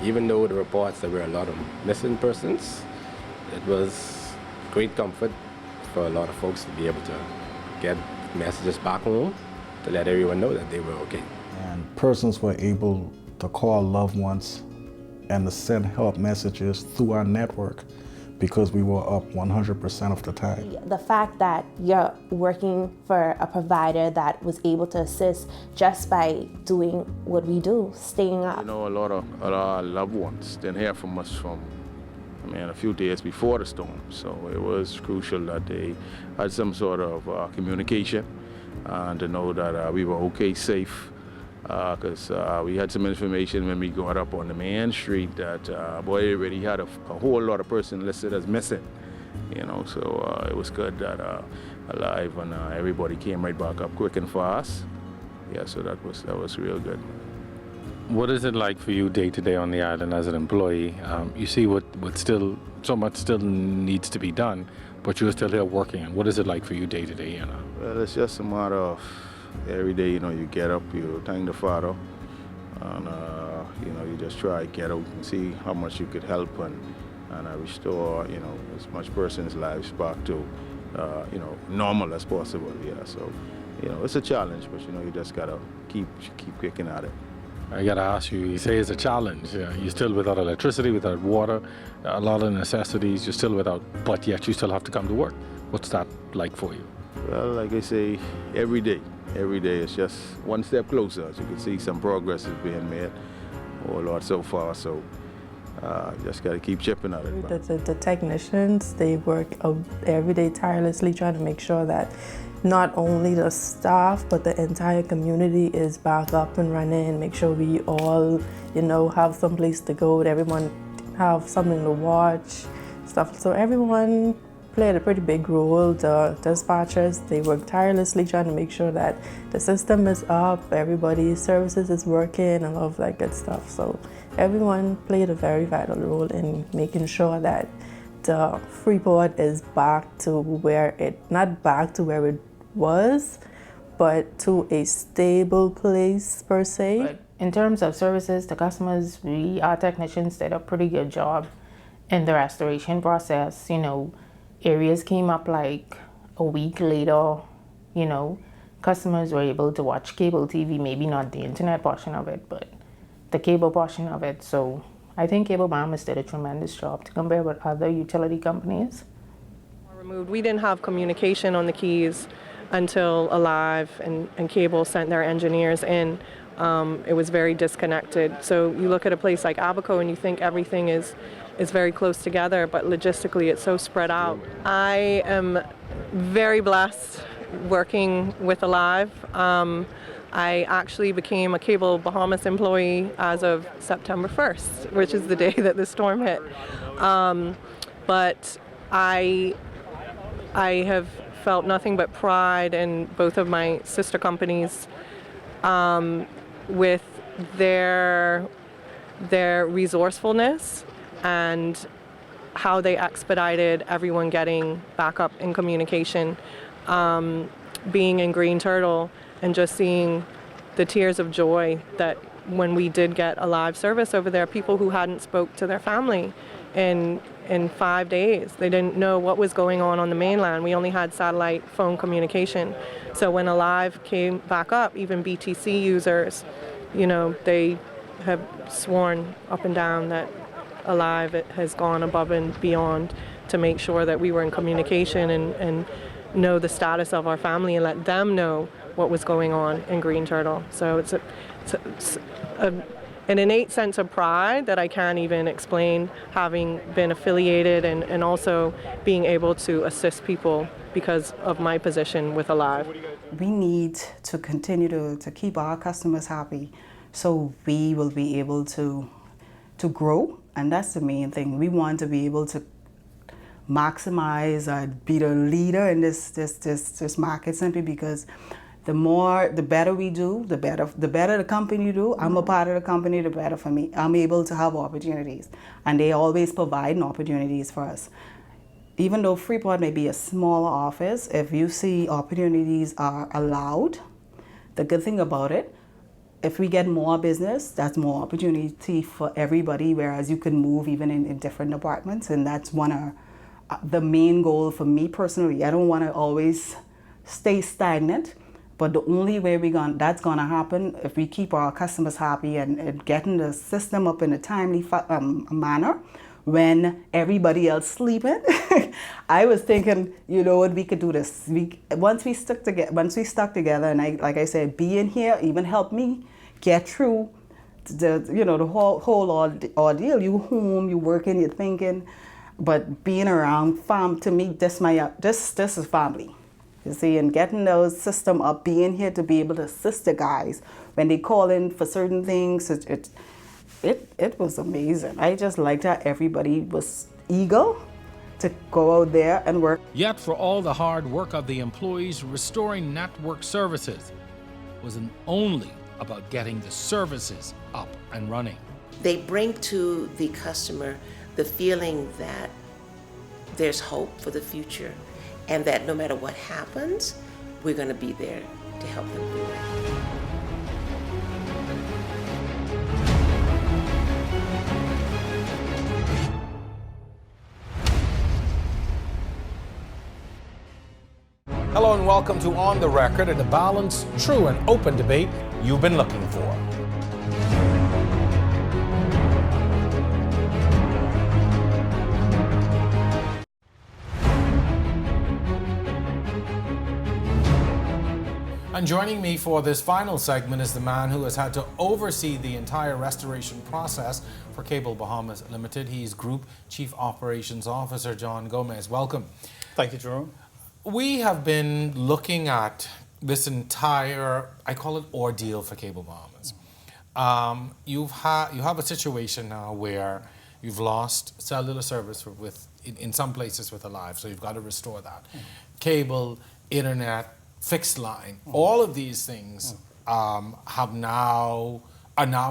Even though the reports there were a lot of missing persons, it was great comfort for a lot of folks to be able to get messages back home to let everyone know that they were okay. And persons were able to call loved ones and to send help messages through our network because we were up 100% of the time. The fact that you're working for a provider that was able to assist just by doing what we do, staying up. A lot of our loved ones didn't hear from us a few days before the storm. So it was crucial that they had some sort of communication and to know that we were okay, safe. Because we had some information when we got up on the main street that boy already had a whole lot of persons listed as missing, so it was good that alive and everybody came right back up quick and fast. Yeah, so that was real good. What is it like for you day to day on the island as an employee? You see what so much still needs to be done, but you're still here working. And what is it like for you day to day, Anna? Well, it's just a matter of every day, you get up, you thank the Father, and you just try to get out and see how much you could help and restore, as much person's lives back to normal as possible. Yeah, so it's a challenge, but you just gotta keep kicking at it. I gotta ask you, you say it's a challenge. You're still without electricity, without water, a lot of necessities you're still without, but yet you still have to come to work. What's that like for you? Well, like I say, every day it's just one step closer. As you can see, some progress is being made, oh Lord, so far. So just gotta keep chipping at it. The technicians, they work every day tirelessly trying to make sure that not only the staff, but the entire community is back up and running, make sure we all, have some place to go, that everyone have something to watch, stuff. So everyone played a pretty big role. The dispatchers, they work tirelessly trying to make sure that the system is up, everybody's services is working, and all of that good stuff. So everyone played a very vital role in making sure that the Freeport is back to not back to where it was, but to a stable place per se. But in terms of services to customers, our technicians did a pretty good job in the restoration process. Areas came up like a week later, customers were able to watch cable TV, maybe not the internet portion of it, but the cable portion of it. So I think Cable Bahamas did a tremendous job to compare with other utility companies. We didn't have communication on the keys until Alive and Cable sent their engineers in. It was very disconnected. So you look at a place like Abaco and you think everything is very close together, but logistically it's so spread out. I am very blessed working with Alive. I actually became a Cable Bahamas employee as of September 1st, which is the day that the storm hit. But I have felt nothing but pride in both of my sister companies with their resourcefulness and how they expedited everyone getting back up in communication. Being in Green Turtle and just seeing the tears of joy that when we did get a live service over there, people who hadn't spoke to their family in 5 days. They didn't know what was going on the mainland. We only had satellite phone communication. So when Alive came back up, even BTC users, they have sworn up and down that Alive has gone above and beyond to make sure that we were in communication and know the status of our family and let them know what was going on in Green Turtle. So it's an innate sense of pride that I can't even explain, having been affiliated and also being able to assist people because of my position with Alive. We need to continue to keep our customers happy so we will be able to grow, and that's the main thing. We want to be able to maximize, be the leader in this market, simply because the better we do, the better the company do. I'm a part of the company, the better for me. I'm able to have opportunities, and they always provide opportunities for us. Even though Freeport may be a smaller office, if you see opportunities are allowed, the good thing about it, if we get more business, that's more opportunity for everybody, whereas you can move even in different departments, and that's one of the main goal for me personally. I don't want to always stay stagnant, but the only way that's gonna happen if we keep our customers happy and getting the system up in a timely manner when everybody else sleeping. I was thinking, what we could do this. Once we stuck together, and like I said, being here even helped me get through the whole ordeal. You home, you working, you're thinking. But being around to me, this is family. You see, and getting those system up, being here to be able to assist the guys when they call in for certain things, it was amazing. I just liked how everybody was eager to go out there and work. Yet for all the hard work of the employees, restoring network services wasn't only about getting the services up and running. They bring to the customer the feeling that there's hope for the future and that no matter what happens, we're going to be there to help them through it. welcome to On the Record, and the balanced, true, and open debate you've been looking for. And joining me for this final segment is the man who has had to oversee the entire restoration process for Cable Bahamas Limited. He's Group Chief Operations Officer John Gomez. Welcome. Thank you, Jerome. We have been looking at this entire, I call it ordeal for Cable Bahamas. You have a situation now where you've lost cellular service in some places with Alive, so you've got to restore that. Cable, internet, fixed line, all of these things are now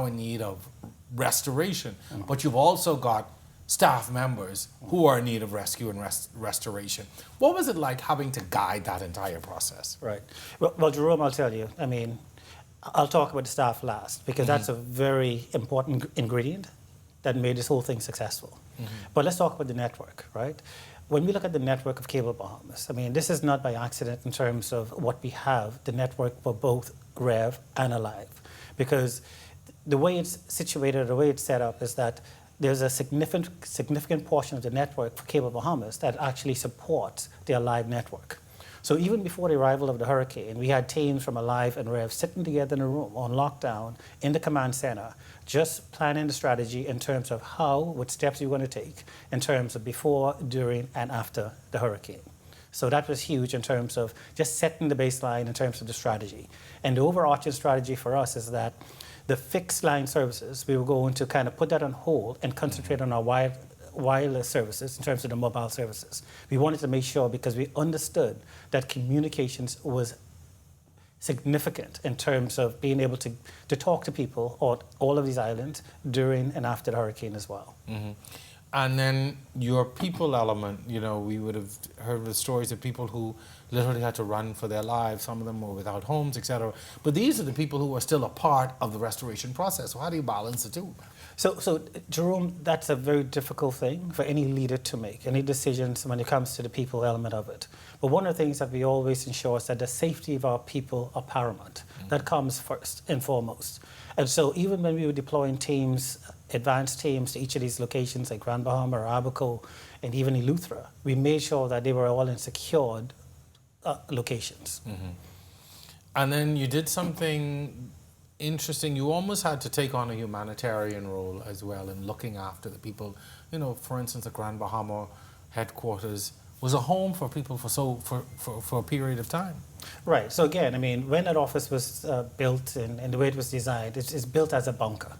in need of restoration. But you've also got staff members who are in need of rescue and restoration. What was it like having to guide that entire process? Right. Well, Jerome, I'll tell you, I mean, I'll talk about the staff last because that's a very important ingredient that made this whole thing successful. But let's talk about the network, right? When we look at the network of Cable Bahamas, I mean, this is not by accident in terms of what we have, the network for both Rev and Alive. Because the way it's situated, the way it's set up is that there's a significant portion of the network for Cable Bahamas that actually supports the Alive network. So even before the arrival of the hurricane, we had teams from Alive and Rev sitting together in a room on lockdown in the command center, just planning the strategy in terms of what steps you're going to take in terms of before, during, and after the hurricane. So that was huge in terms of just setting the baseline in terms of the strategy. And the overarching strategy for us is that the fixed line services, we were going to kind of put that on hold and concentrate on our wireless services in terms of the mobile services. We wanted to make sure, because we understood that communications was significant in terms of being able to talk to people on all of these islands during and after the hurricane as well. And then your people element, you know, we would have heard the stories of people who literally had to run for their lives. Some of them were without homes, etc. But these are the people who are still a part of the restoration process. So how do you balance the two? So Jerome, that's a very difficult thing for any leader to make, any decisions when it comes to the people element of it. But one of the things that we always ensure is that the safety of our people are paramount. That comes first and foremost. And so even when we were deploying teams, advanced teams to each of these locations like Grand Bahama or Abaco and even Eleuthera, we made sure that they were all in secured locations. And then you did something interesting. You almost had to take on a humanitarian role as well in looking after the people. You know, for instance, the Grand Bahama headquarters was a home for people for a period of time. Right. So again, I mean, when that office was built and the way it was designed, it's built as a bunker.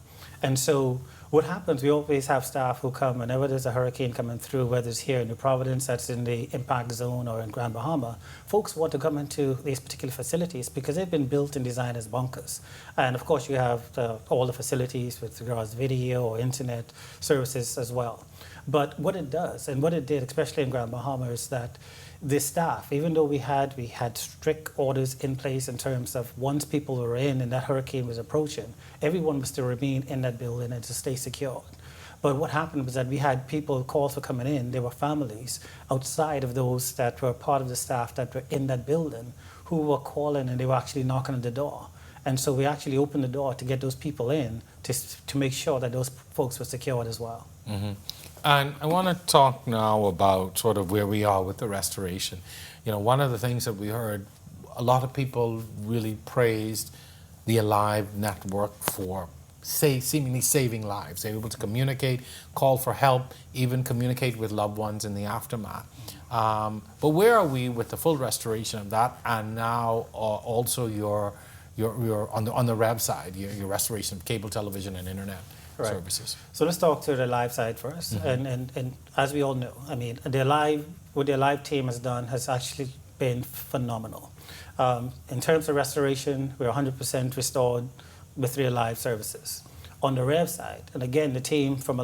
And so what happens, we always have staff who come whenever there's a hurricane coming through, whether it's here in New Providence, that's in the impact zone, or in Grand Bahama. Folks want to come into these particular facilities because they've been built and designed as bunkers. And of course, you have all the facilities with regards to video or internet services as well. But what it does, and what it did, especially in Grand Bahama, is that the staff, even though we had strict orders in place in terms of once people were in and that hurricane was approaching, everyone was to remain in that building and to stay secure. But what happened was that we had people, calls were coming in, there were families outside of those that were part of the staff that were in that building who were calling, and they were actually knocking on the door. And so we actually opened the door to get those people in to make sure that those folks were secured as well. And I want to talk now about sort of where we are with the restoration. You know, one of the things that we heard, a lot of people really praised the Alive network for seemingly saving lives. They were able to communicate, call for help, even communicate with loved ones in the aftermath. But where are we with the full restoration of that, and now also your on the Rev side, your restoration of cable television and internet services? So let's talk to the Live side first. And as we all know, I mean, what the Alive team has done has actually been phenomenal. In terms of restoration, we're 100% restored with 3 Alive services. On the Rev side, and again, the team from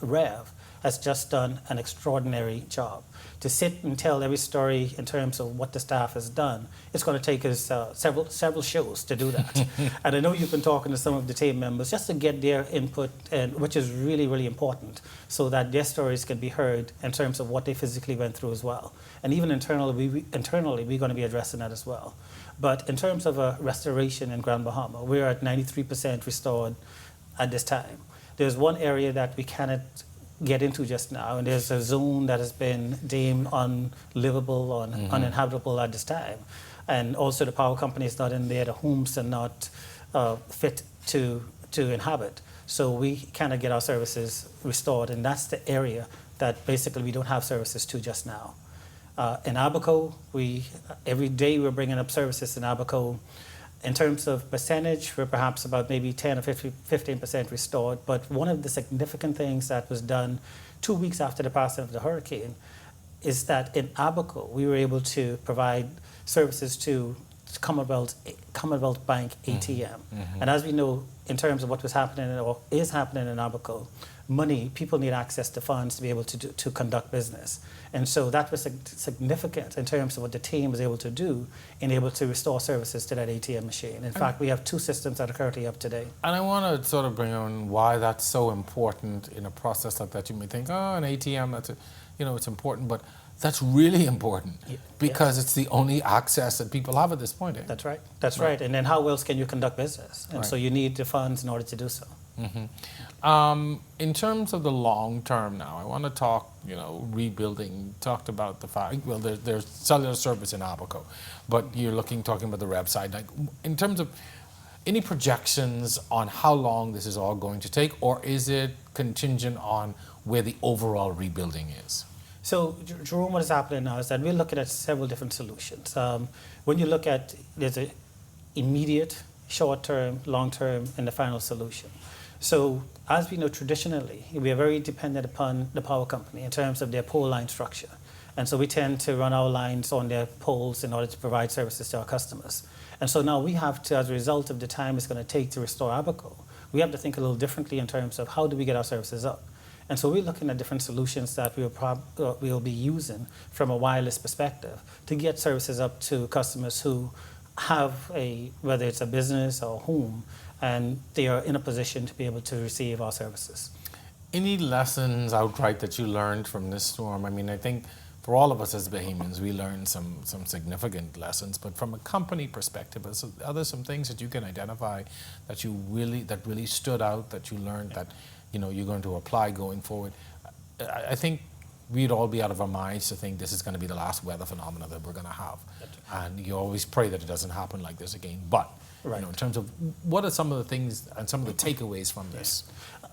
Rev has just done an extraordinary job. To sit and tell every story in terms of what the staff has done, it's going to take us several shows to do that. And I know you've been talking to some of the team members just to get their input, and which is really, really important, so that their stories can be heard in terms of what they physically went through as well. And even internally, we're going to be addressing that as well. But in terms of a restoration in Grand Bahama, we're at 93% restored at this time. There's one area that we cannot get into just now, and there's a zone that has been deemed unlivable or uninhabitable at this time. And also the power company is not in there, the homes are not fit to inhabit. So we cannot get our services restored, and that's the area that basically we don't have services to just now. In Abaco, every day we're bringing up services in Abaco. In terms of percentage, we're perhaps about maybe 10 or 15% restored. But one of the significant things that was done 2 weeks after the passing of the hurricane is that in Abaco, we were able to provide services to Commonwealth Bank ATM. And as we know, in terms of what was happening or is happening in Abaco, people need access to funds to be able to conduct business. And so that was significant in terms of what the team was able to do and able to restore services to that ATM machine. In fact, we have 2 systems that are currently up today. And I want to sort of bring on why that's so important in a process like that. You may think, oh, an ATM, it's important, but that's really important because it's the only access that people have at this point. That's right. That's right. And then how else can you conduct business? And so you need the funds in order to do so. In terms of the long term now, I want to talk, rebuilding. Talked about the fact, well, there's cellular service in Abaco, but you're talking about the website. Like, in terms of any projections on how long this is all going to take, or is it contingent on where the overall rebuilding is? So, Jerome, what is happening now is that we're looking at several different solutions. When you look at, there's an immediate, short-term, long-term, and the final solution. So, as we know, traditionally, we are very dependent upon the power company in terms of their pole line structure. And so we tend to run our lines on their poles in order to provide services to our customers. And so now we have to, as a result of the time it's going to take to restore Abaco, we have to think a little differently in terms of how do we get our services up. And so we're looking at different solutions that we'll be using from a wireless perspective to get services up to customers who have whether it's a business or a home, and they are in a position to be able to receive our services. Any lessons outright that you learned from this storm? I mean, I think for all of us as Bahamians, we learned some significant lessons, but from a company perspective, are there some things that you can identify that really stood out, that you learned that you're going to apply going forward? I think we'd all be out of our minds to think this is going to be the last weather phenomena that we're going to have. And you always pray that it doesn't happen like this again. But in terms of what are some of the things and some of the takeaways from this?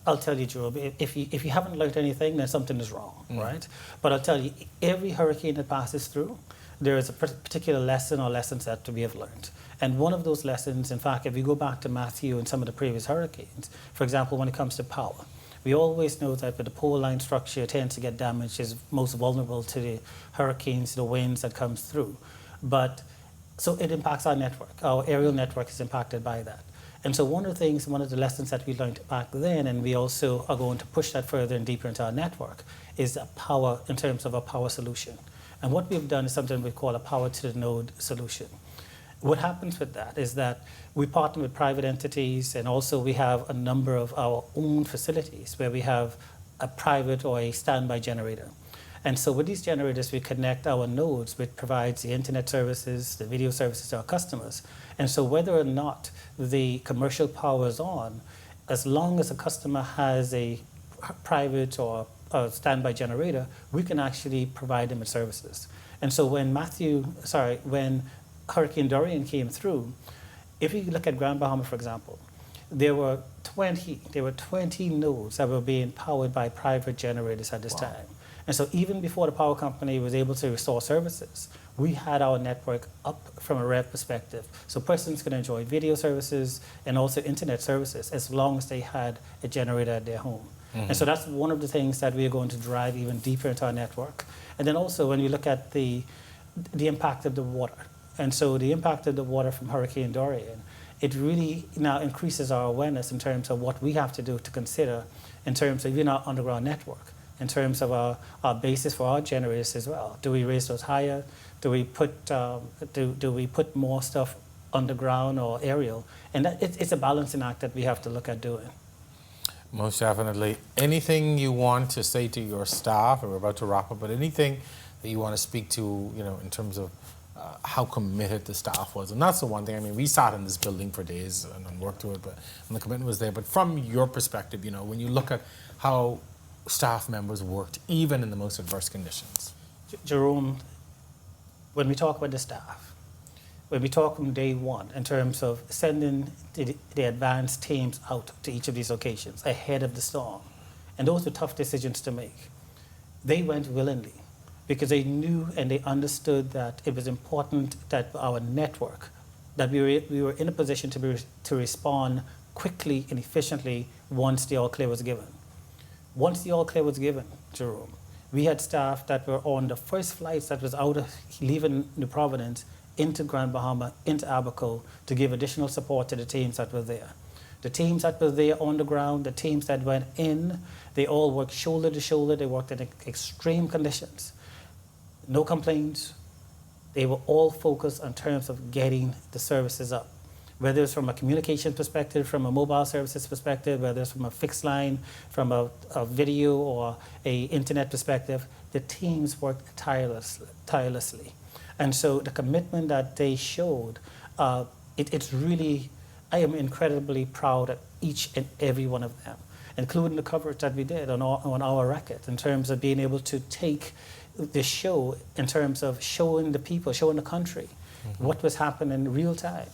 I'll tell you, Jerome, if you haven't learned anything, then something is wrong, right? But I'll tell you, every hurricane that passes through, there is a particular lesson or lessons that we have learned. And one of those lessons, in fact, if we go back to Matthew and some of the previous hurricanes, for example, when it comes to power, we always know that the pole line structure tends to get damaged, is most vulnerable to the hurricanes, the winds that comes through. So it impacts our network. Our aerial network is impacted by that. And so one of the lessons that we learned back then, and we also are going to push that further and deeper into our network, is power in terms of a power solution. And what we've done is something we call a power to the node solution. What happens with that is that we partner with private entities, and also we have a number of our own facilities where we have a private or a standby generator. And so with these generators, we connect our nodes, which provides the internet services, the video services to our customers. And so whether or not the commercial power is on, as long as a customer has a private or a standby generator, we can actually provide them with services. And so when Hurricane Dorian came through, if you look at Grand Bahama, for example, there were 20 nodes that were being powered by private generators at this time. And so even before the power company was able to restore services, we had our network up from a rev perspective. So persons can enjoy video services and also internet services as long as they had a generator at their home. And so that's one of the things that we are going to drive even deeper into our network. And then also when you look at the impact of the water. And so the impact of the water from Hurricane Dorian, it really now increases our awareness in terms of what we have to do to consider in terms of our underground network. in terms of our basis for our generators as well. Do we raise those higher? Do we put more stuff underground or aerial? And it's a balancing act that we have to look at doing. Most definitely. Anything you want to say to your staff, and we're about to wrap up, but anything that you want to speak to, in terms of how committed the staff was? And that's the one thing. I mean, we sat in this building for days and worked through it, and the commitment was there. But from your perspective, when you look at how staff members worked, even in the most adverse conditions. Jerome, when we talk about the staff, when we talk from day one in terms of sending the advanced teams out to each of these locations ahead of the storm, and those were tough decisions to make, they went willingly because they knew and they understood that it was important that our network, that we were in a position to respond quickly and efficiently once the all clear was given. Once the all clear was given, Jerome, we had staff that were on the first flights that was out of leaving New Providence into Grand Bahama, into Abaco, to give additional support to the teams that were there. The teams that were there on the ground, the teams that went in, they all worked shoulder to shoulder. They worked in extreme conditions. No complaints. They were all focused in terms of getting the services up. Whether it's from a communication perspective, from a mobile services perspective, whether it's from a fixed line, from a video or a internet perspective, the teams worked tirelessly. And so the commitment that they showed, it's really, I am incredibly proud of each and every one of them, including the coverage that we did on our record in terms of being able to take the show in terms of showing the people, showing the country what was happening in real time.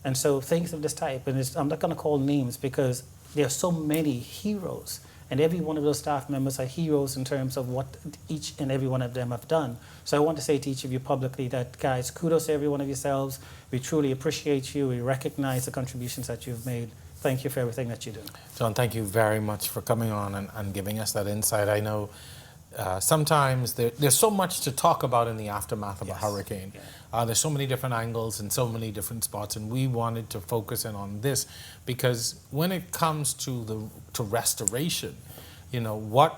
And so things of this type, and I'm not going to call names because there are so many heroes, and every one of those staff members are heroes in terms of what each and every one of them have done. So I want to say to each of you publicly that, guys, kudos to every one of yourselves. We truly appreciate you. We recognize the contributions that you've made. Thank you for everything that you do. John, thank you very much for coming on and giving us that insight. I know sometimes there's so much to talk about in the aftermath of a hurricane. There's so many different angles and so many different spots, and we wanted to focus in on this because when it comes to restoration, what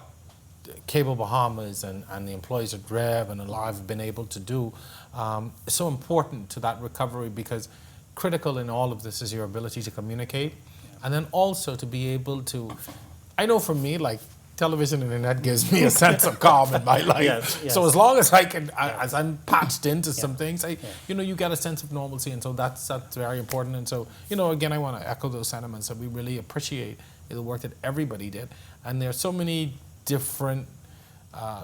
Cable Bahamas and the employees at Rev and Alive have been able to do is so important to that recovery, because critical in all of this is your ability to communicate, and then also to be able to, I know for me, like, television and internet gives me a sense of calm in my life. Yes. So as long as I can, as I'm patched into some things, you get a sense of normalcy, and so that's very important. And so, again, I want to echo those sentiments that we really appreciate the work that everybody did. And there are so many different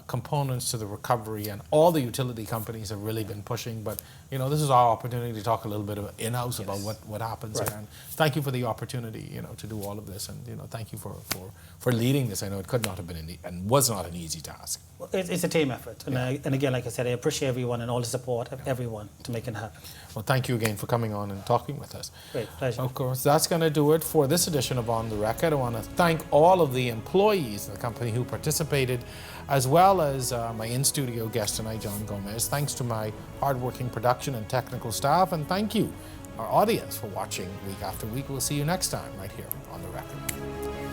components to the recovery, and all the utility companies have really been pushing. But this is our opportunity to talk a little bit in-house about what happens here. And thank you for the opportunity, to do all of this, and thank you for leading this. I know it could not have been and was not an easy task. Well, it's a team effort, and again, like I said, I appreciate everyone and all the support of everyone to make it happen. Well, thank you again for coming on and talking with us. Great, pleasure. Of course, that's going to do it for this edition of On the Record. I want to thank all of the employees of the company who participated, as well as my in-studio guest tonight, John Gomez. Thanks to my hardworking production and technical staff, and thank you, our audience, for watching week after week. We'll see you next time right here on The Record.